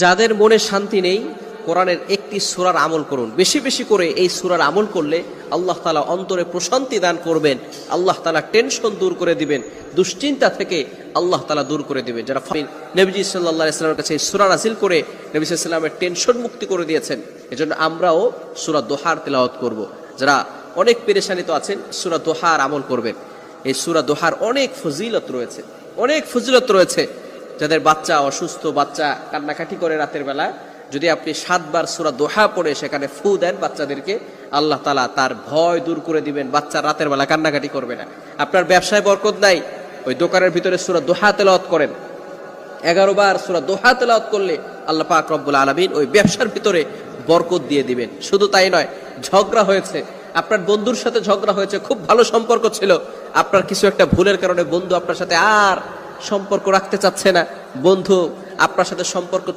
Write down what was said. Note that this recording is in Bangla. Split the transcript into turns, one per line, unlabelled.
যাদের মনে শান্তি নেই, কোরআনের একটি সূরার আমল করুন। বেশি বেশি করে এই সূরার আমল করলে আল্লাহ তাআলা অন্তরে প্রশান্তি দান করবেন। আল্লাহ তাআলা টেনশন দূর করে দিবেন, দুশ্চিন্তা থেকে আল্লাহ তাআলা দূর করে দিবেন। যারা নবীজি সাল্লাল্লাহু আলাইহি ওয়াসাল্লামের কাছে এই সূরা নাযিল করে নবী সাল্লাল্লাহু আলাইহি ওয়াসাল্লামের টেনশন মুক্তি করে দিয়েছেন, এজন্য আমরাও সূরা দোহার তেলাওয়াত করব। যারা অনেক পেরেশানিতে আছেন, সূরা দোহার আমল করবেন। এই সূরা দোহার অনেক ফজিলত রয়েছে, অনেক ফজিলত রয়েছে। যাদের বাচ্চা অসুস্থ, বাচ্চা কান্নাকাটি করে রাতের বেলা, যদি আপনি 7 বার সূরা দোহা পড়ে সেখানে ফু দেন বাচ্চাদেরকে, আল্লাহ তাআলা তার ভয় দূর করে দিবেন। বাচ্চা রাতের বেলা কান্নাকাটি করবে না। আপনার ব্যবসায় বরকত নাই, ওই দোকানের ভিতরে সূরা দোহা তেলাওয়াত করেন। 11 বার সূরা দোহা তেলাওয়াত করলে আল্লাহ পাক রব্বুল আলামিন ওই ব্যবসার ভিতরে বরকত দিয়ে দিবেন। শুধু তাই নয়, ঝগড়া হয়েছে, আপনার বন্ধুর সাথে ঝগড়া হয়েছে, খুব ভালো সম্পর্ক ছিল, আপনার কিছু একটা ভুলের কারণে বন্ধু আপনার সাথে আর সম্পর্ক রাখতে চাচ্ছে না, বন্ধু আপনার সাথে সম্পর্ক